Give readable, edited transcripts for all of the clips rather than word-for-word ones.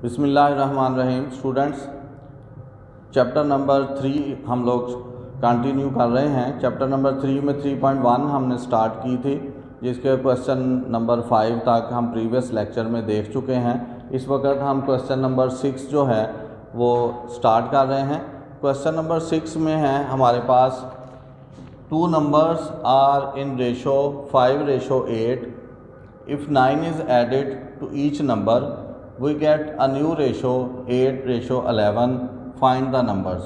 बिस्मिल्लाहिर्रहमानिर्रहीम। Students, chapter number 3 हम लोग कंटिन्यू कर रहे हैं। चैप्टर नंबर 3 में 3.1 हमने स्टार्ट की थी, जिसके क्वेश्चन नंबर 5 तक हम प्रीवियस लेक्चर में देख चुके हैं। इस वक्त हम क्वेश्चन नंबर 6 जो है वो स्टार्ट कर रहे हैं। क्वेश्चन नंबर 6 में है हमारे पास 2 numbers are in ratio 5:8. If 9 is added to each number, we get a new ratio 8:11. Find the numbers.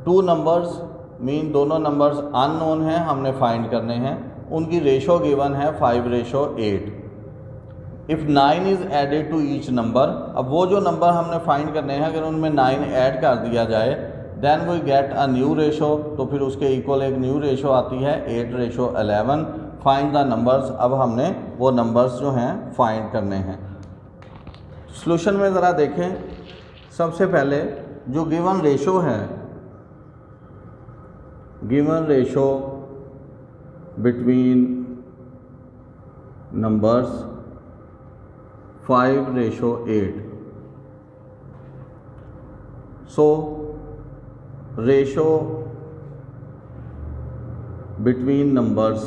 2 numbers mean दोनों नंबर्स अननोन हैं, हमने फाइंड करने हैं। उनकी रेशो गिवन है 5:8. If 9 is added to each number, अब वो जो नंबर हमने फाइंड करने हैं अगर उनमें 9 ऐड कर दिया जाए then we get a new ratio, तो फिर उसके इक्वल एक न्यू रेशो आती है 8:11. Find the numbers. अब हमने वो नंबर्स जो हैं फाइंड करने हैं। सॉल्यूशन में ज़रा देखें। सबसे पहले जो गिवन रेशो है, गिवन रेशो बिटवीन नंबर्स 5:8. सो रेशो बिटवीन नंबर्स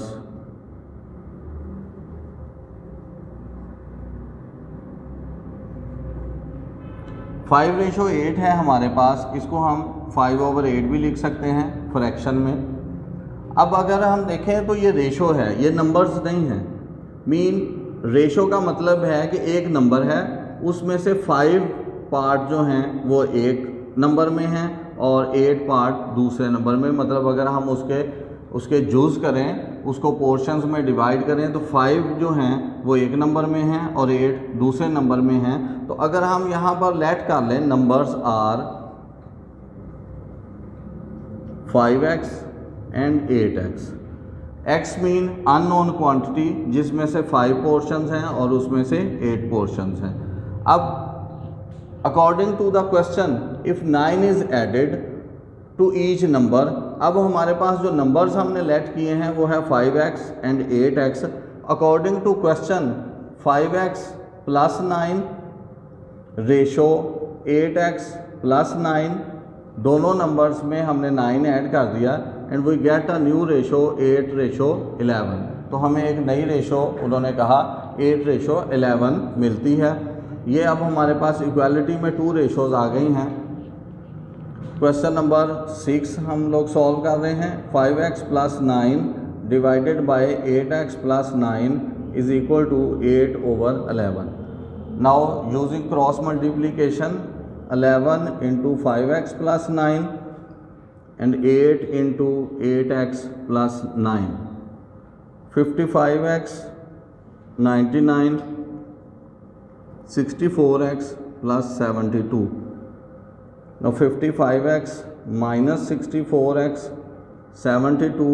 5:8 है हमारे पास। इसको हम 5/8 भी लिख सकते हैं फ्रैक्शन में। अब अगर हम देखें तो ये रेशो है, ये नंबर्स नहीं है। मीन रेशो का मतलब है कि एक नंबर है, उसमें से 5 पार्ट जो हैं वो एक नंबर में हैं और 8 पार्ट दूसरे नंबर में। मतलब अगर हम उसके जुज़ करें, उसको पोर्शंस में डिवाइड करें तो 5 जो हैं वो एक नंबर में हैं और 8 दूसरे नंबर में हैं। तो अगर हम यहाँ पर लेट कर लें numbers are 5x and 8x। x mean unknown quantity जिसमें से 5 पोर्शंस हैं और उसमें से 8 पोर्शंस हैं। अब according to the question if 9 is added to each number, अब हमारे पास जो नंबर्स हमने लेट किए हैं वो है 5x and 8x। According to question 5x plus 9 ratio 8x plus 9, दोनों नंबर्स में हमने 9 ऐड कर दिया and we get a new ratio 8:11. तो हमें एक नई रेशो उन्होंने कहा 8:11 मिलती है। ये अब हमारे पास इक्वालिटी में 2 रेशोज़ आ गई हैं। क्वेश्चन नंबर 6 हम लोग सॉल्व कर रहे हैं। 5x plus 9 divided by 8x plus 9 is equal to 8/11. Now using cross multiplication 11 into 5x plus 9 and 8 into 8x plus 9, 55x 99, 64x plus 72. Now 55x minus 64x, 72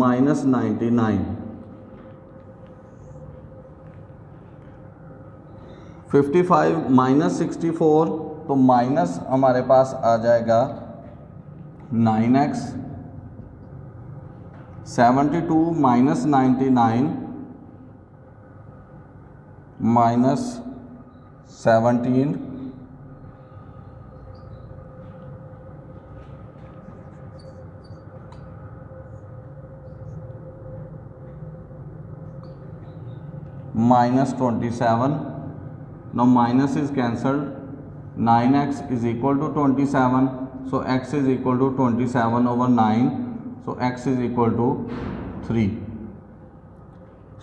minus 99. 55 minus 64 तो minus हमारे पास आ जाएगा 9x, 72 minus 99 minus 17, minus 27. Now minus is cancelled. 9x is equal to 27. So x is equal to 27/9. So x is equal to 3.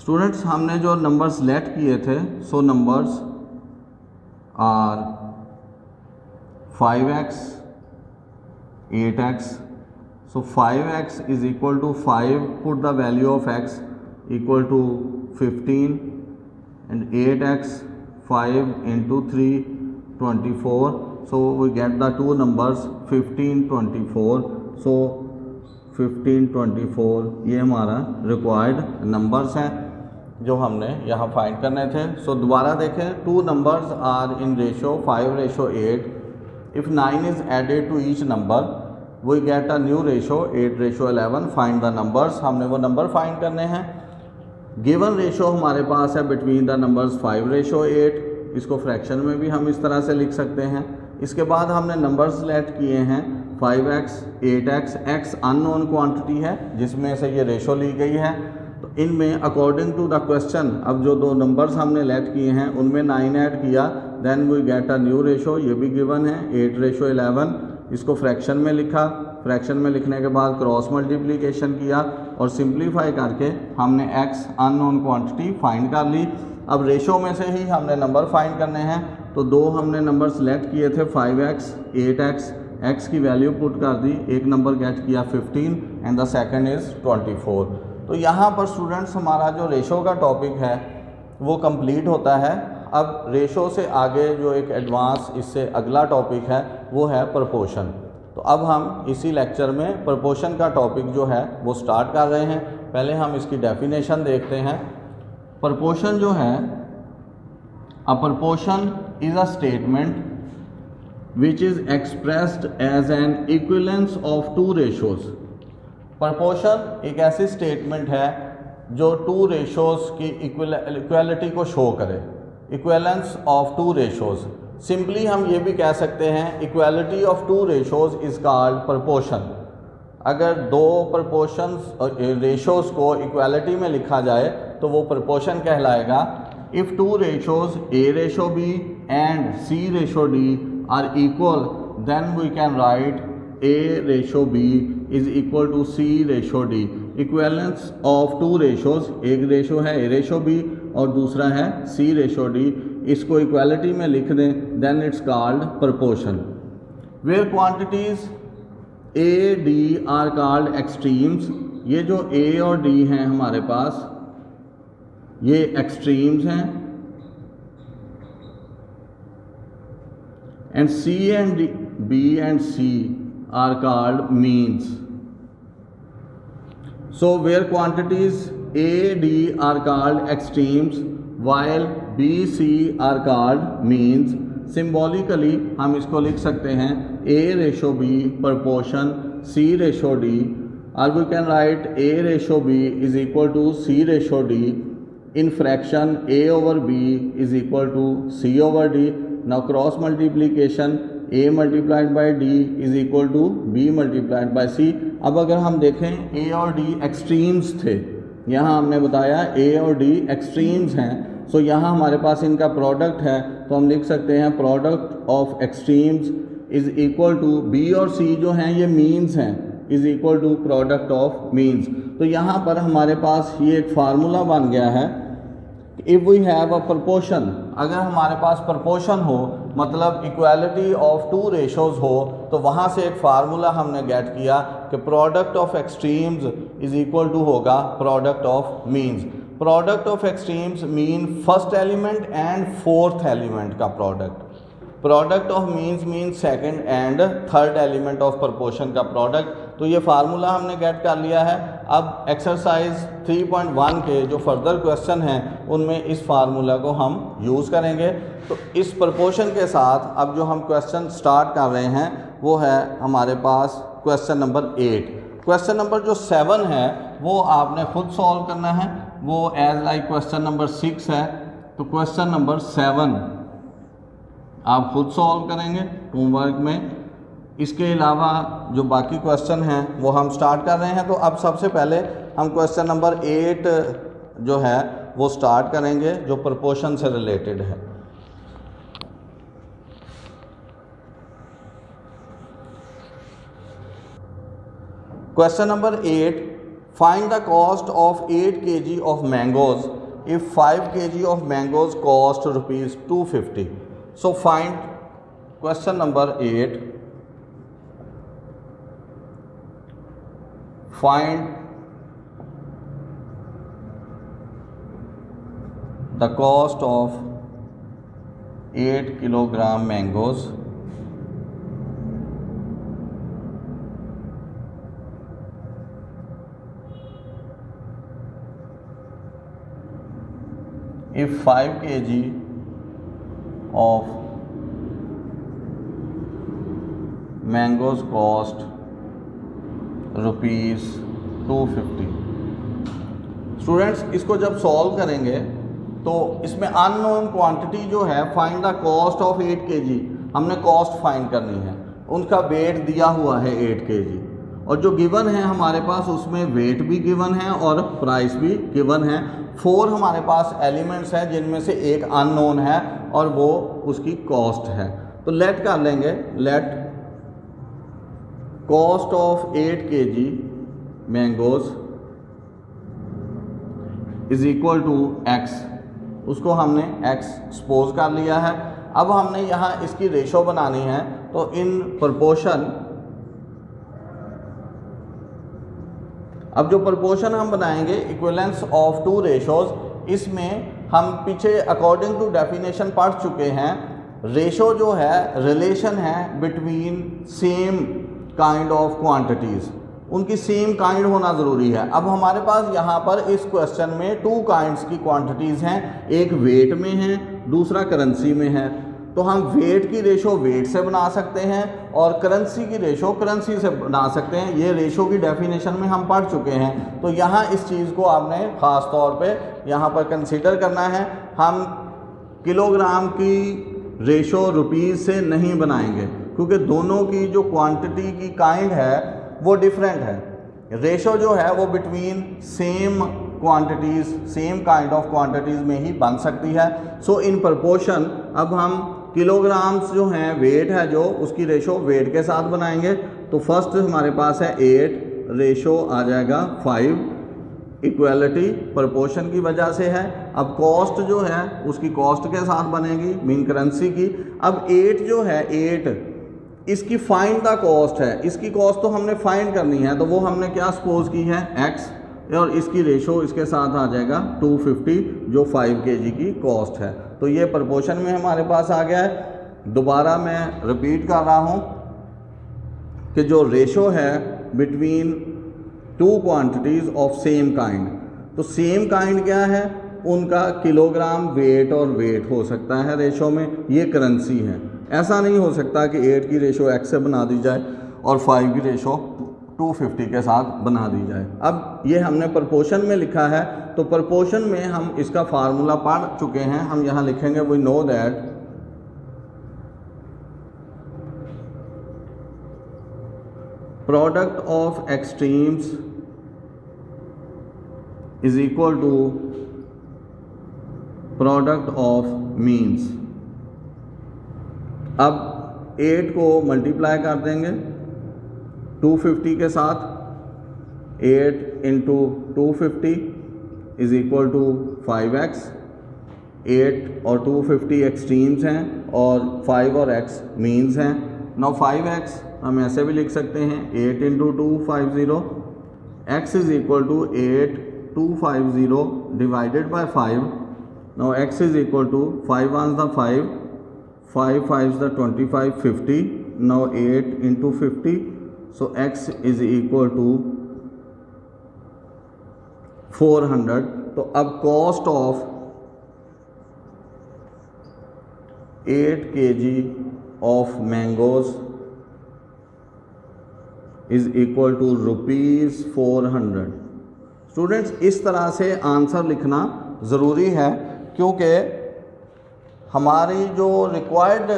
Students, हमने जो numbers let किए थे so numbers are 5x 8x. So 5x is equal to 5, put the value of x equal to 15 and 8x 5 into 3 24. So we get the two numbers 15 24. So 15 24 ये हमारा required numbers हैं जो हमने यहाँ find करने थे। सो दोबारा देखें, 2 numbers are in ratio 5:8. If 9 is added to each number we get a new ratio 8:11. Find the numbers. हमने वो नंबर फाइंड करने हैं। गिवन रेशो हमारे पास है बिटवीन द नंबर्स 5:8. इसको फ्रैक्शन में भी हम इस तरह से लिख सकते हैं। इसके बाद हमने नंबर सेलेक्ट किए हैं 5x, 8x, x unknown quantity है जिसमें से ये रेशो ली गई है। तो इनमें अकॉर्डिंग टू द क्वेश्चन अब जो दो नंबर्स हमने लेट किए हैं उनमें 9 ऐड किया, then we get a new ratio, ये भी गिवन है 8:11। इसको फ्रैक्शन में लिखा, फ्रैक्शन में लिखने के बाद क्रॉस मल्टीप्लिकेशन किया और सिंप्लीफाई करके हमने x अननोन क्वांटिटी फाइंड कर ली। अब रेशो में से ही हमने नंबर फाइंड करने हैं, तो दो हमने नंबर सेलेक्ट किए थे 5x, 8x, x की वैल्यू पुट कर दी, एक नंबर गेट किया 15 एंड द सेकंड इज़ 24। तो यहाँ पर स्टूडेंट्स हमारा जो रेशो का टॉपिक है वो कंप्लीट होता है। अब रेशो से आगे जो एक एडवांस इससे अगला टॉपिक है वो है प्रपोर्शन। तो अब हम इसी लेक्चर में प्रपोर्शन का टॉपिक जो है वो स्टार्ट कर रहे हैं। पहले हम इसकी डेफिनेशन देखते हैं। प्रपोर्शन जो है, a proportion is a statement which is expressed as an equivalence of two ratios. Proportion एक ऐसी स्टेटमेंट है जो टू रेशोज़ की इक्वलिटी को शो करे, equivalence of two ratios. Simply हम ये भी कह सकते हैं equality of two ratios is called proportion. अगर दो प्रपोर्शंस रेशोज़ को इक्वालिटी में लिखा जाए तो वो प्रपोर्शन कहलाएगा। If two ratios A ratio B and C ratio D are equal then we can write A ratio B is equal to C ratio D. Equivalence of two ratios, एक ratio है A ratio B और दूसरा है C ratio D, इसको equality में लिख दें, then it's called proportion. Where quantities A D are called extremes. ये जो ए और डी हैं हमारे पास ये एक्सट्रीम्स हैं, and C and B and C are called means. So where quantities A D are called extremes while B, C are called means। Symbolically हम इसको लिख सकते हैं A ratio B proportion C ratio D, or we can write A ratio B is equal to C ratio D in fraction A over B is equal to C over D। Now cross multiplication A multiplied by D is equal to B multiplied by C। अब अगर हम देखें A और D extremes थे, यहाँ हमने बताया A और D एक्सट्रीम्स हैं, सो यहाँ हमारे पास इनका प्रोडक्ट है, तो हम लिख सकते हैं product of extremes is equal to B और सी जो हैं ये मीन्स हैं, is equal to product of means. तो यहाँ पर हमारे पास ये एक फार्मूला बन गया है। If we have a proportion, अगर हमारे पास प्रपोर्शन हो मतलब इक्वालिटी ऑफ टू रेशोज़ हो, तो वहाँ से एक फार्मूला हमने गेट किया कि product of extremes is equal to होगा product of means. Product of extremes mean first element and fourth element का product. Product of means mean second and third element of proportion का product. तो ये formula हमने gate कर लिया है। अब एक्सरसाइज 3.1 के जो फर्दर क्वेश्चन हैं उनमें इस फार्मूला को हम यूज़ करेंगे। तो इस प्रपोर्शन के साथ अब जो हम क्वेश्चन स्टार्ट कर रहे हैं वो है हमारे पास क्वेश्चन नंबर 8। क्वेश्चन नंबर जो 7 है वो आपने खुद सॉल्व करना है, वो एज लाइक क्वेश्चन नंबर 6 है। तो क्वेश्चन नंबर 7 आप खुद सॉल्व करेंगे होमवर्क में। इसके अलावा जो बाकी क्वेश्चन हैं वो हम स्टार्ट कर रहे हैं। तो अब सबसे पहले हम क्वेश्चन नंबर 8 जो है वो स्टार्ट करेंगे जो प्रपोर्शन से रिलेटेड है। Question number 8, find the cost of 8 kg of mangoes if 5 kg of mangoes cost ₹250। So find question number 8, find the cost of 8 kilogram mangoes if 5 kg of mangoes cost ₹250। Students इसको जब solve करेंगे तो इसमें unknown quantity जो है, find the cost of 8 kg, हमने cost find करनी है, उनका वेट दिया हुआ है 8 kg, और जो गिवन है हमारे पास उसमें वेट भी गिवन है और प्राइस भी गिवन है। 4 हमारे पास एलिमेंट्स हैं जिनमें से एक अननोन है और वो उसकी कॉस्ट है। तो लेट कर लेंगे, let cost of 8 kg mangoes is equal to x, उसको हमने x सपोज कर लिया है। अब हमने यहाँ इसकी रेशो बनानी है, तो इन प्रोपोर्शन, अब जो प्रोपोर्शन हम बनाएंगे इक्विवेलेंस ऑफ 2 रेशोज, इसमें हम पीछे अकॉर्डिंग टू डेफिनेशन पढ़ चुके हैं। रेशो जो है रिलेशन है between same kind of quantities, उनकी सेम काइंड होना ज़रूरी है। अब हमारे पास यहाँ पर इस क्वेश्चन में 2 काइंड्स की क्वांटिटीज़ हैं, एक वेट में है, दूसरा करेंसी में है। तो हम वेट की रेशो वेट से बना सकते हैं और करेंसी की रेशो करेंसी से बना सकते हैं। ये रेशो की डेफिनेशन में हम पढ़ चुके हैं। तो यहाँ इस चीज़ को आपने ख़ास तौर पे यहाँ पर कंसीडर करना है। हम किलोग्राम की रेशो रुपीज़ से नहीं बनाएंगे, क्योंकि दोनों की जो क्वांटिटी की काइंड है वो डिफरेंट है। रेशो जो है वो between same quantities, same kind of quantities में ही बन सकती है। सो इन प्रोपोर्शन अब हम किलोग्राम्स जो हैं, वेट है जो, उसकी रेशो वेट के साथ बनाएंगे। तो फर्स्ट हमारे पास है 8, रेशो आ जाएगा 5, इक्वलिटी प्रोपोर्शन की वजह से है। अब कॉस्ट जो है उसकी कॉस्ट के साथ बनेगी, मीन करेंसी की। अब 8 जो है, 8 इसकी फाइंड द कॉस्ट है, इसकी कॉस्ट तो हमने फाइंड करनी है, तो वो हमने क्या सपोज की है x, और इसकी रेशो इसके साथ आ जाएगा 250 जो 5 kg की कॉस्ट है। तो ये प्रोपोर्शन में हमारे पास आ गया है। दोबारा मैं रिपीट कर रहा हूँ कि जो रेशो है between 2 quantities of same kind, तो सेम काइंड क्या है, उनका किलोग्राम वेट और वेट हो सकता है रेशो में, ये करेंसी है। ऐसा नहीं हो सकता कि 8 की रेशो x से बना दी जाए और 5 की रेशो 250 के साथ बना दी जाए। अब ये हमने प्रोपोर्शन में लिखा है, तो प्रोपोर्शन में हम इसका फार्मूला पढ़ चुके हैं। हम यहाँ लिखेंगे we know that product of extremes is equal to product of means. अब 8 को मल्टीप्लाई कर देंगे 250 के साथ, 8 into 250 is equal to 5x। 8 और 250 एक्सट्रीम्स हैं और 5 और x मीन्स हैं। नाउ 5x हम ऐसे भी लिख सकते हैं 8 into 250, x is equal to 8 250 divided by 5। Now x is equal to 5 1 the 5, 5 5 the 25, 50. Now 8 into 50, so x is equal to 400. तो अब cost of 8 kg of mangoes is equal to ₹400। Students, इस तरह से आंसर लिखना ज़रूरी है, क्योंकि हमारी जो रिक्वायर्ड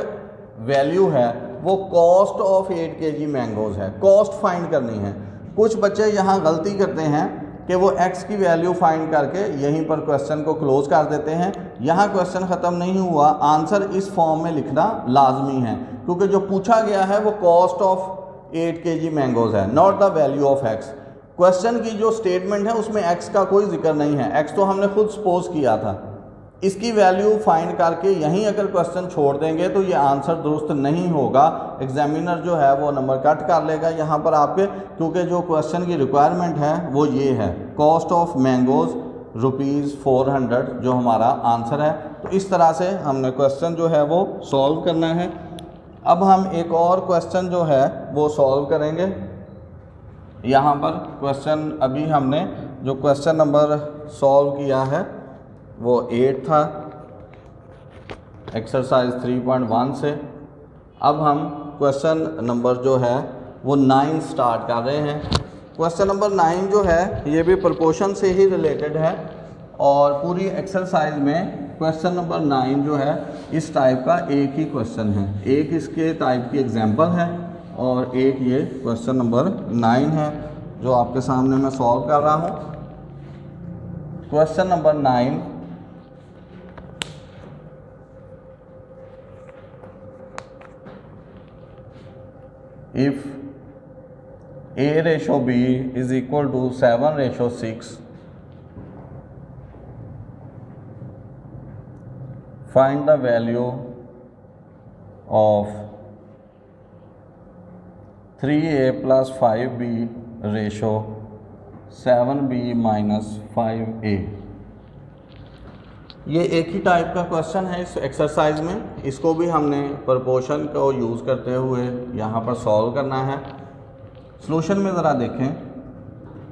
वैल्यू है वो कॉस्ट ऑफ 8 kg मैंगोज़ है, कॉस्ट फाइंड करनी है। कुछ बच्चे यहाँ गलती करते हैं कि वो x की वैल्यू फाइंड करके यहीं पर क्वेश्चन को क्लोज कर देते हैं। यहाँ क्वेश्चन ख़त्म नहीं हुआ, आंसर इस फॉर्म में लिखना लाजमी है, क्योंकि जो पूछा गया है वो कॉस्ट ऑफ 8 kg मैंगोज़ है, not the value of x। Question की जो स्टेटमेंट है उसमें x का कोई जिक्र नहीं है, x तो हमने खुद सपोज किया था। इसकी वैल्यू फाइंड करके यहीं अगर क्वेश्चन छोड़ देंगे तो ये आंसर दुरुस्त नहीं होगा। एग्जामिनर जो है वो नंबर कट कर लेगा यहाँ पर आपके, क्योंकि जो क्वेश्चन की रिक्वायरमेंट है वो ये है, कॉस्ट ऑफ मैंगोज़ ₹400 जो हमारा आंसर है। तो इस तरह से हमने क्वेश्चन जो है वो सॉल्व करना है। अब हम एक और क्वेश्चन जो है वो सॉल्व करेंगे। यहाँ पर क्वेश्चन अभी हमने जो क्वेश्चन नंबर सॉल्व किया है वो 8 था एक्सरसाइज 3.1 से। अब हम क्वेश्चन नंबर जो है वो 9 स्टार्ट कर रहे हैं। क्वेश्चन नंबर 9 जो है ये भी प्रोपोर्शन से ही रिलेटेड है। और पूरी एक्सरसाइज में क्वेश्चन नंबर 9 जो है इस टाइप का एक ही क्वेश्चन है, एक इसके टाइप की एग्जांपल है और एक ये क्वेश्चन नंबर 9 है जो आपके सामने मैं सॉल्व कर रहा हूँ। Question number 9, if A/B is equal to 7/6, find the value of 3A plus 5B ratio 7B minus 5A। ये एक ही टाइप का क्वेश्चन है इस एक्सरसाइज में, इसको भी हमने प्रपोर्शन को यूज़ करते हुए यहाँ पर सॉल्व करना है। सॉल्यूशन में ज़रा देखें,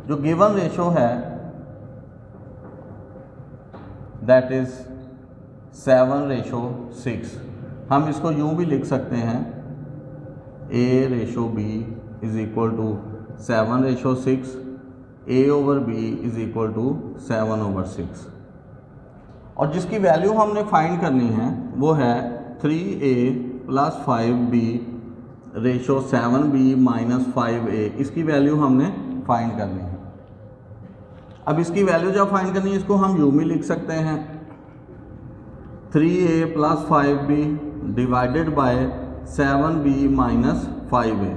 जो गिवन रेशो है दैट इज़ 7/6, हम इसको यूँ भी लिख सकते हैं A/B is equal to 7/6, A/B is equal to 7/6। और जिसकी वैल्यू हमने फाइंड करनी है वो है 3A plus 5B ratio 7B minus 5A। इसकी वैल्यू हमने फाइंड करनी है। अब इसकी वैल्यू जब फाइंड करनी है इसको हम यूँ भी लिख सकते हैं 3A plus 5B divided by 7B minus 5A।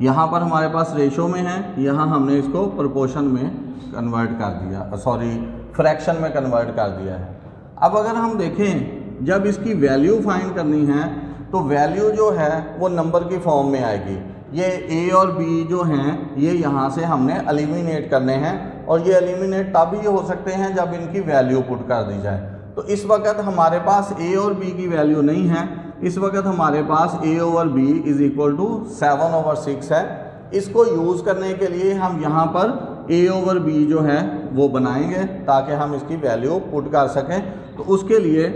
यहाँ पर हमारे पास रेशो में है, यहाँ हमने इसको प्रोपोर्शन में कन्वर्ट कर दिया, सॉरी फ्रैक्शन में कन्वर्ट कर दिया है। अब अगर हम देखें जब इसकी वैल्यू फाइंड करनी है तो वैल्यू जो है वो नंबर की फॉर्म में आएगी। ये A और B जो हैं ये यहाँ से हमने एलिमिनेट करने हैं और ये एलिमिनेट तब ही हो सकते हैं जब इनकी वैल्यू पुट कर दी जाए। तो इस वक्त हमारे पास A और B की वैल्यू नहीं है, इस वक्त हमारे पास A/B इज़ इक्वल टू 7/6 है। इसको यूज़ करने के लिए हम यहाँ पर A/B जो है वो बनाएंगे ताकि हम इसकी वैल्यू पुट कर सकें। तो उसके लिए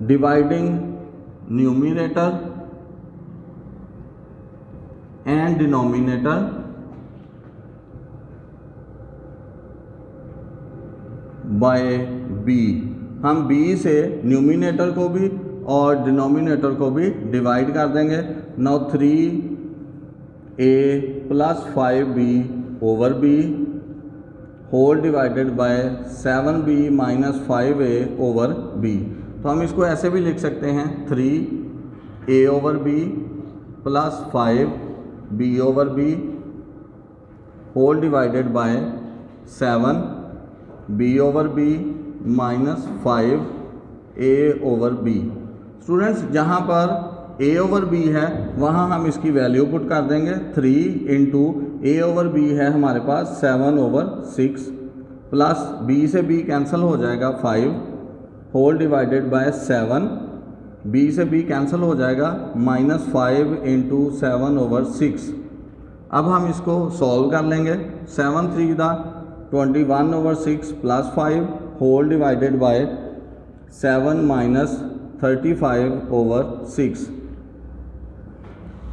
dividing numerator and denominator by B, हम B से न्यूमिनेटर को भी और डिनोमिनेटर को भी डिवाइड कर देंगे। Now 3A plus 5B over B whole divided by 7B minus 5A over B। तो हम इसको ऐसे भी लिख सकते हैं 3A/B plus 5B/B whole divided by 7B/B minus 5A/B। Students जहाँ पर A/B है वहाँ हम इसकी वैल्यू पुट कर देंगे। 3 इंटू A/B है हमारे पास 7/6 प्लस B से B कैंसिल हो जाएगा 5 होल डिवाइडेड बाय 7, B से B कैंसिल हो जाएगा माइनस 5 इंटू 7/6। अब हम इसको सॉल्व कर लेंगे। 7 3 21/6 plus 5 whole divided by 7 minus 35/6।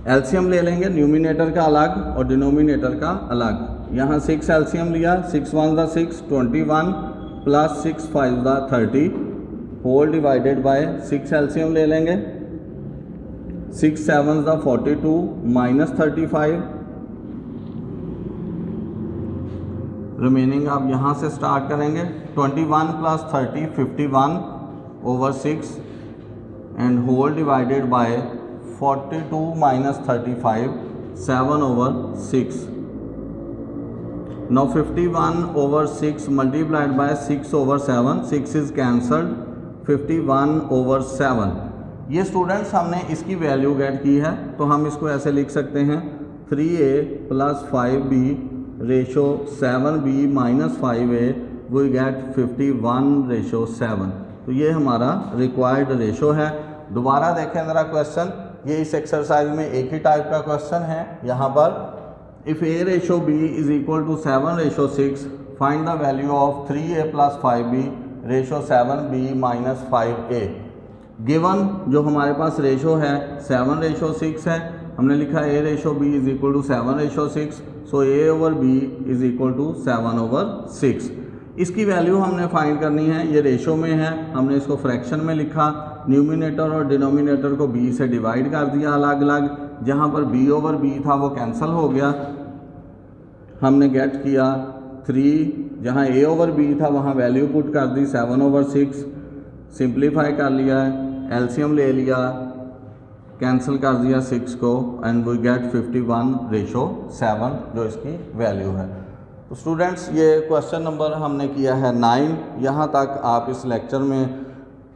LCM ले लेंगे, न्यूमिनेटर का अलग और डिनोमिनेटर का अलग। यहाँ 6 एलसीएम लिया, 6 1 6 21 plus 6 5 30 whole divided by 6 LCM ले लेंगे, 6 7 42 माइनस 35। रिमेनिंग आप यहाँ से स्टार्ट करेंगे। 21 plus 30 51/6 and whole divided by 42 minus 35 7/6। Now 51/6 multiplied by 6/7, 6 is cancelled, 51/7। ये स्टूडेंट्स हमने इसकी वैल्यू गेट की है तो हम इसको ऐसे लिख सकते हैं 3A plus 5B ratio 7B minus 5A we get 51/7। तो ये हमारा रिक्वायर्ड रेशो है। दोबारा देखें ज़रा क्वेश्चन, ये इस एक्सरसाइज में एक ही टाइप का क्वेश्चन है। यहाँ पर if A/B is equal to 7/6 find the value of 3A plus 5B ratio 7B minus 5A। Given जो हमारे पास रेशो है 7/6 है हमने लिखा A/B is equal to 7/6, so A/B is equal to 7/6। इसकी वैल्यू हमने फाइंड करनी है, ये रेशो में है, हमने इसको फ्रैक्शन में लिखा, न्यूमिनेटर और डिनोमिनेटर को b से डिवाइड कर दिया अलग अलग, जहाँ पर B/B था वो कैंसिल हो गया, हमने गेट किया 3, जहाँ A/B था वहाँ वैल्यू पुट कर दी 7/6, सिंप्लीफाई कर लिया, एलसीएम ले लिया, कैंसिल कर दिया 6 को, एंड वी गेट 51/7 जो इसकी वैल्यू है। तो स्टूडेंट्स ये क्वेश्चन नंबर हमने किया है 9। यहाँ तक आप इस लेक्चर में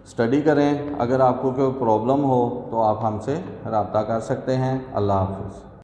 स्टडी करें। अगर आपको कोई प्रॉब्लम हो तो आप हमसे रब्ता कर सकते हैं। अल्लाह हाफ़िज़।